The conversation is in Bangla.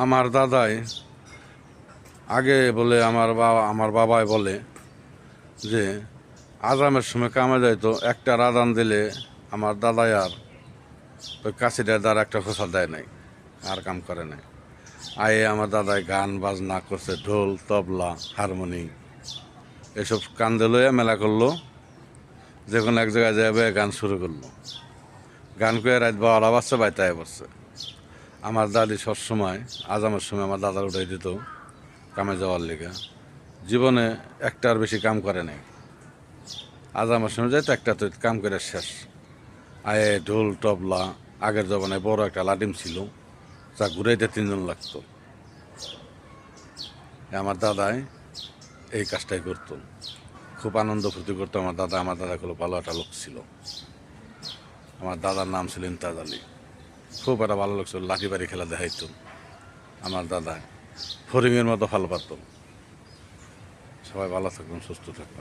আমার দাদাই আগে বলে, আমার বাবাই বলে যে আজামের সময় কামে যাইতো, একটা আজান দিলে আমার দাদাই আর ওই কাশিটার দ্বারা একটা খোসা দেয় নাই, আর কাম করে নাই। আয়ে আমার দাদাই গান বাজনা করছে, ঢোল তবলা হারমোনি এসব কান্দে লইয়া মেলা করলো। যে কোনো এক জায়গায় যাবে গান শুরু করলো, গান করে রাত 12টা বাজছে, বাইতায় পড়ছে। আমার দাদি সবসময় আজামের সময় আমার দাদার উঠাই দিত কামে যাওয়ার লেগে। জীবনে একটার বেশি কাম করে নাই। আজামের সময় যাইতো, একটা তো কাম করে শেষ। আয়ে ঢোল তবলা, আগের জমানায় বড় একটা লাটিম ছিল, যা ঘুরাইতে 3 জন লাগতো। আমার দাদাই এই কাজটাই করতো, খুব আনন্দ ফুর্তি করতো আমার দাদা। আমার দাদা খুব ভালো একটা লোক ছিল। আমার দাদার নাম ছিল ইমতাজ আলী। খুব একটা ভালো লোক ছিল, লাঠি বাড়ি খেলা দেখাইতো আমার দাদা। ফরিংয়ের মতো ভালো পারত। সবাই ভালো থাকবেন, সুস্থ থাকবেন।